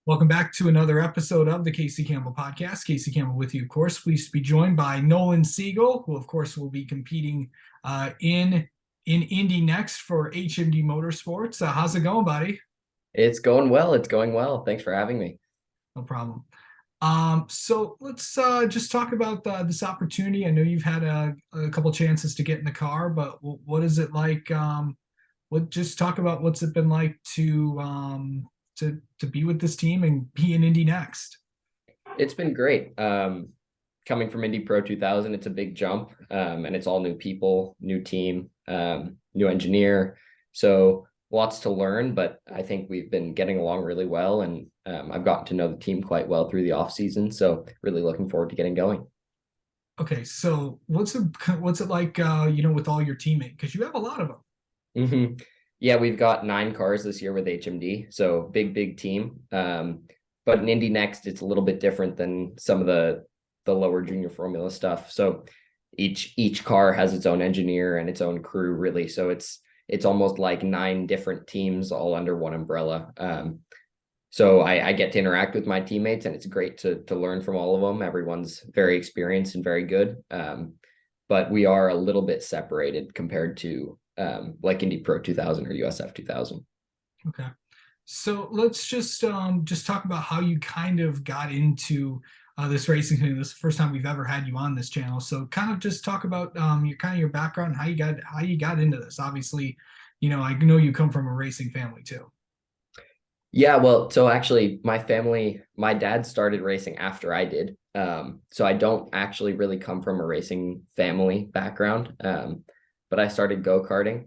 Welcome back to another episode of the Casey Campbell Podcast. Casey Campbell with you, of course. Pleased to be joined by Nolan Siegel, who, of course, will be competing in Indy next for HMD Motorsports. How's it going, buddy? It's going well. It's going well. Thanks for having me. No problem. So let's just talk about this opportunity. I know you've had a couple chances to get in the car, but what is it like? Just talk about what's it been like to be with this team and be in Indy next. It's been great. Coming from Indy Pro 2000, it's a big jump, and it's all new people, new team, new engineer. So lots to learn, but I think we've been getting along really well, and I've gotten to know the team quite well through the off season. So really looking forward to getting going. Okay, so what's it like, with all your teammates? Because you have a lot of them. hmm Yeah, we've got 9 cars this year with HMD, so big team. But in Indy Next, it's a little bit different than some of the lower junior formula stuff. So each car has its own engineer and its own crew, really. So it's almost like 9 different teams all under one umbrella. So I get to interact with my teammates, and it's great to learn from all of them. Everyone's very experienced and very good. But we are a little bit separated compared to like Indy Pro 2000 or USF 2000. Okay. So let's just talk about how you kind of got into this racing thing. This is the first time we've ever had you on this channel. So kind of just talk about your background, how you got into this. Obviously, I know you come from a racing family too. Yeah, well, so actually my dad started racing after I did. So I don't actually really come from a racing family background. But I started go-karting.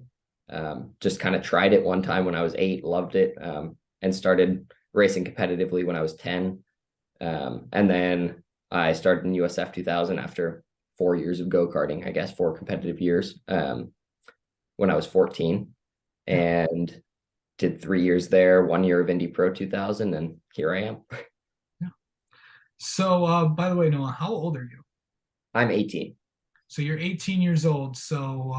Just kind of tried it one time when I was 8, loved it, and started racing competitively when I was 10. And then I started in USF 2000 after 4 years of go-karting, I guess 4 competitive years, when I was 14, Yeah. and did 3 years there, 1 year of Indy Pro 2000, and here I am. Yeah. So by the way, Noah, how old are you? I'm 18. So you're 18 years old. So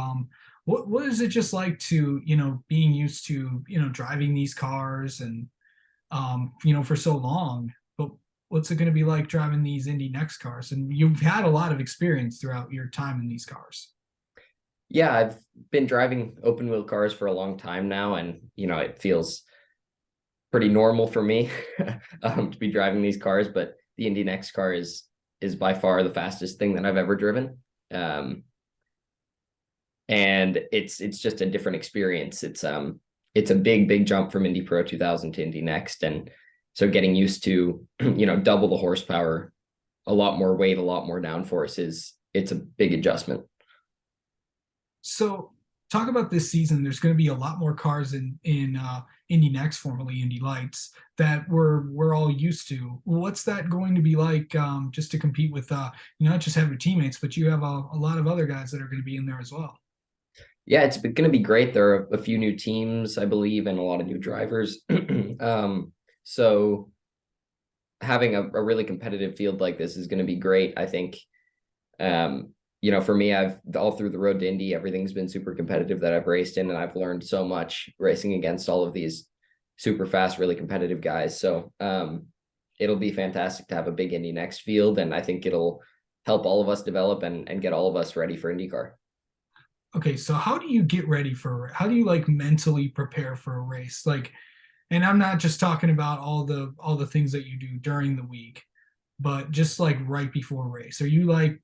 what is it just like to, being used to, driving these cars and for so long? But what's it going to be like driving these Indy Next cars? And you've had a lot of experience throughout your time in these cars. Yeah, I've been driving open wheel cars for a long time now, and it feels pretty normal for me to be driving these cars. But the Indy Next car is by far the fastest thing that I've ever driven. And it's just a different experience. It's a big jump from Indy Pro 2000 to Indy Next, and so getting used to double the horsepower, a lot more weight, a lot more downforce it's a big adjustment. So talk about this season. There's going to be a lot more cars in Indy Next, formerly Indy Lights, that we're all used to. What's that going to be like, just to compete with not just have your teammates, but you have a lot of other guys that are going to be in there as well. Yeah, it's going to be great. There are a few new teams, I believe, and a lot of new drivers. So having a really competitive field like this is going to be great. I think, for me, I've all through the road to Indy, everything's been super competitive that I've raced in, and I've learned so much racing against all of these super fast, really competitive guys. So it'll be fantastic to have a big Indy Next field, and I think it'll help all of us develop and get all of us ready for IndyCar. Okay, so how do you like mentally prepare for a race? Like, and I'm not just talking about all the things that you do during the week, but just like right before a race. Are you like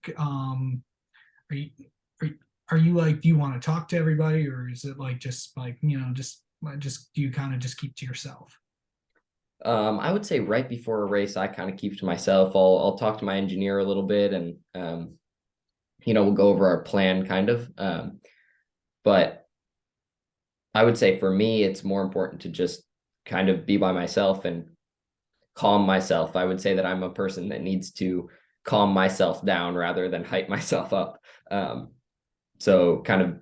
are you are, are you like, do you want to talk to everybody, or is it like just like, just do you kind of just keep to yourself? I would say right before a race, I kind of keep to myself. I'll talk to my engineer a little bit, and we'll go over our plan kind of. But I would say for me, it's more important to just kind of be by myself and calm myself. I would say that I'm a person that needs to calm myself down rather than hype myself up. So kind of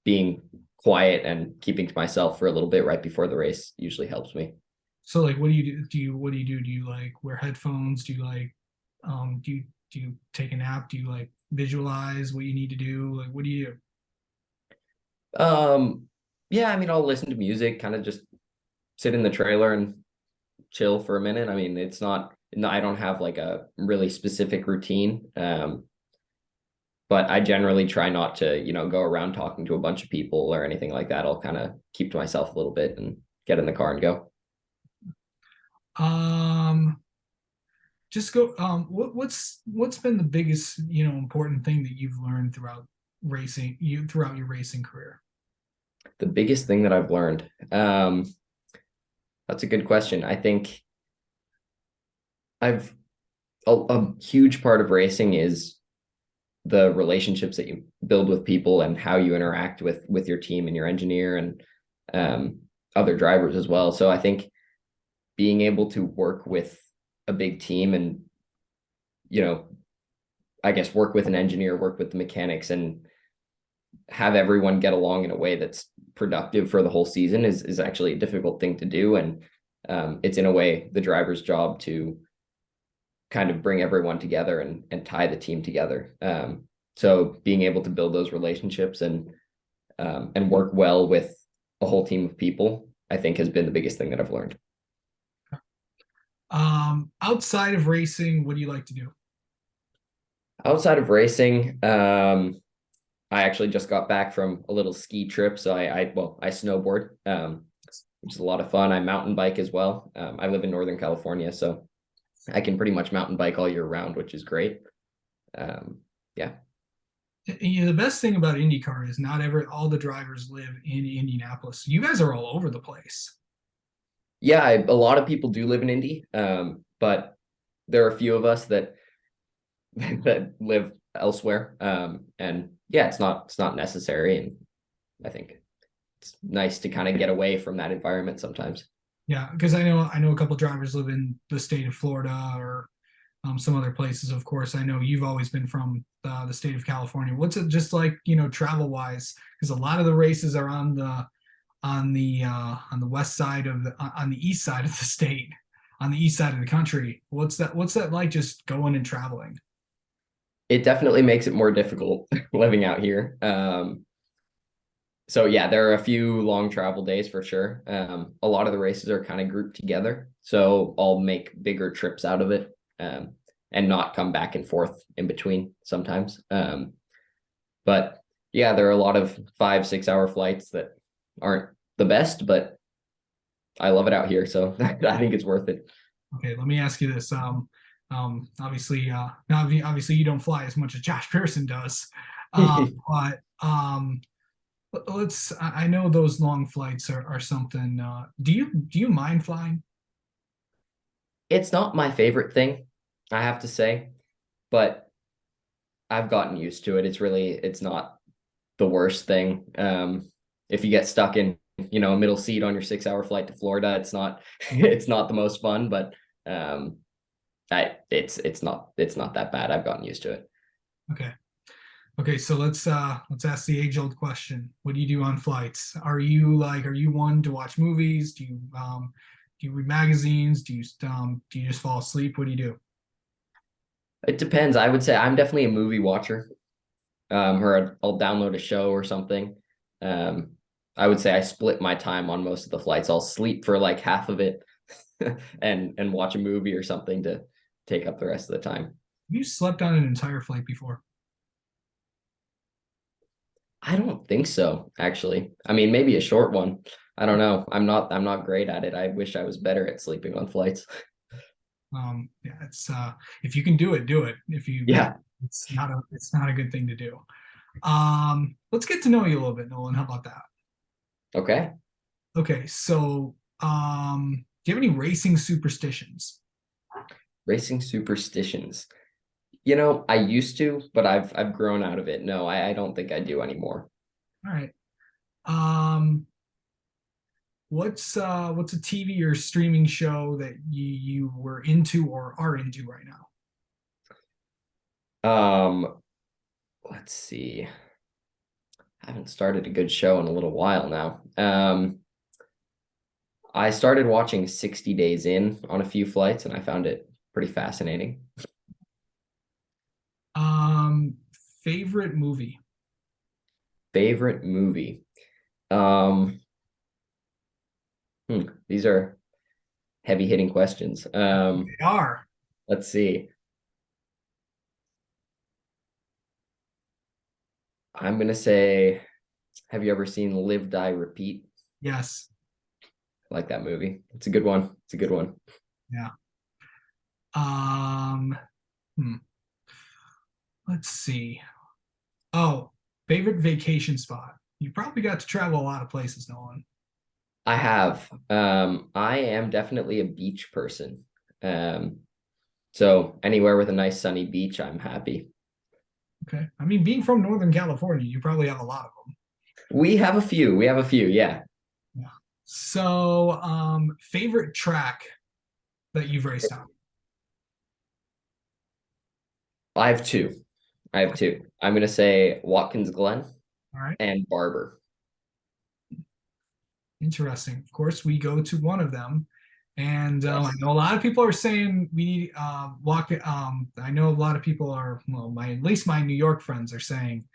being quiet and keeping to myself for a little bit right before the race usually helps me. So like, what do you do? What do you do? Do you like wear headphones? Do you like do you take a nap? Do you like visualize what you need to do? Like, what do you do? Um, yeah, I mean, I'll listen to music, kind of just sit in the trailer and chill for a minute. I mean, it's not, no, I don't have like a really specific routine. But I generally try not to, go around talking to a bunch of people or anything like that. I'll kind of keep to myself a little bit and get in the car and go. Um, just go. What's been the biggest important thing that you've learned throughout your racing career? The biggest thing that I've learned, that's a good question. I think I've a huge part of racing is the relationships that you build with people and how you interact with your team and your engineer and um, other drivers as well. So I think being able to work with a big team and you know I guess work with an engineer, work with the mechanics, and have everyone get along in a way that's productive for the whole season is actually a difficult thing to do. And it's in a way the driver's job to kind of bring everyone together and tie the team together. So being able to build those relationships and work well with a whole team of people, I think has been the biggest thing that I've learned. Outside of racing, what do you like to do? Outside of racing, I actually just got back from a little ski trip. So I snowboard, which is a lot of fun. I mountain bike as well. I live in Northern California, so I can pretty much mountain bike all year round, which is great. Yeah. The best thing about IndyCar is not all the drivers live in Indianapolis. You guys are all over the place. Yeah, a lot of people do live in Indy, but there are a few of us that that live elsewhere. And yeah, it's not necessary. And I think it's nice to kind of get away from that environment sometimes. Yeah, because I know a couple drivers live in the state of Florida or some other places. Of course, I know you've always been from the state of California. What's it just like, travel wise? Because a lot of the races are on the west side on the east side of the state, on the east side of the country. What's that like just going and traveling? It definitely makes it more difficult living out here. So yeah, there are a few long travel days for sure. A lot of the races are kind of grouped together, so I'll make bigger trips out of it, and not come back and forth in between sometimes. But yeah, there are a lot of 5-6 hour flights that aren't the best, but I love it out here, so I think it's worth it. Okay, let me ask you this. Obviously, obviously you don't fly as much as Josh Pearson does, but let's. I know those long flights are something. Do you mind flying? It's not my favorite thing, I have to say, but I've gotten used to it. It's not the worst thing. If you get stuck in, a middle seat on your 6 hour flight to Florida, it's not it's not the most fun, but it's not that bad. I've gotten used to it. Okay. Okay, so let's ask the age-old question. What do you do on flights? Are you one to watch movies? Do you read magazines? Do you just fall asleep? What do you do? It depends. I would say I'm definitely a movie watcher, or I'll download a show or something. Um, I would say I split my time on most of the flights. I'll sleep for like half of it, and watch a movie or something to take up the rest of the time. Have you slept on an entire flight before? I don't think so, actually. I mean, maybe a short one. I don't know. I'm not great at it. I wish I was better at sleeping on flights. Yeah, it's if you can do it, do it. If you Yeah. it's not a good thing to do. Let's get to know you a little bit, Nolan. How about that? Okay. Okay, so do you have any racing superstitions? Racing superstitions. I used to, but I've grown out of it. No, I don't think I do anymore. All right. Um, what's a TV or streaming show that you were into or are into right now? Um, let's see. I haven't started a good show in a little while now. I started watching 60 Days In on a few flights, and I found it pretty fascinating. Um, Favorite movie? Favorite movie. Um, these are heavy hitting questions. They are. Let's see. I'm gonna say, have you ever seen Live, Die, Repeat? Yes. I like that movie. It's a good one. It's a good one. Yeah. Um, hmm. Let's see. Oh, favorite vacation spot. You probably got to travel a lot of places, Nolan. I have. I am definitely a beach person. Um, so anywhere with a nice sunny beach, I'm happy. Okay. I mean, being from Northern California, you probably have a lot of them. We have a few. We have a few. Yeah. Yeah. So, favorite track that you've raced on? I have two. I have two. I'm gonna say Watkins Glen All right. and Barber. Interesting. Of course, we go to one of them, and I Yes. know a lot of people are saying we need walk. I know a lot of people are well, my at least my New York friends are saying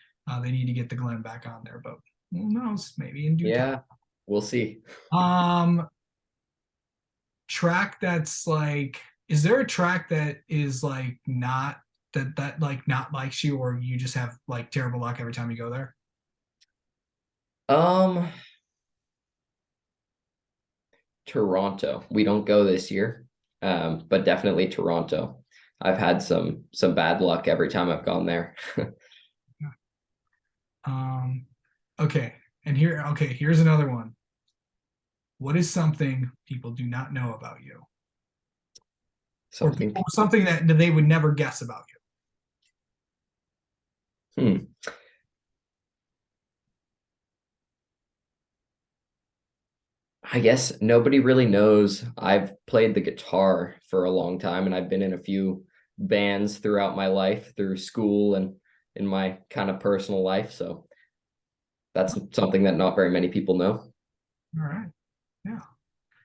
they need to get the Glen back on there, but who knows? Maybe in due time. Yeah. We'll see. Um, track that's like, is there a track that is like not that like not likes you, or you just have like terrible luck every time you go there? Um, Toronto. We don't go this year. But definitely Toronto. I've had some bad luck every time I've gone there. Um, okay, and here's another one. What is something people do not know about you, or Something people. something that they would never guess about you? Hmm. I guess nobody really knows. I've played the guitar for a long time and I've been in a few bands throughout my life, through school and in my kind of personal life. So that's something that not very many people know. All right, yeah.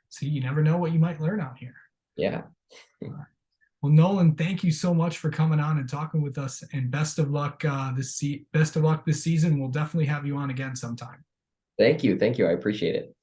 See, you never know what you might learn out here. Yeah. All right. Well, Nolan, thank you so much for coming on and talking with us, and best of luck this season. We'll definitely have you on again sometime. Thank you. Thank you. I appreciate it.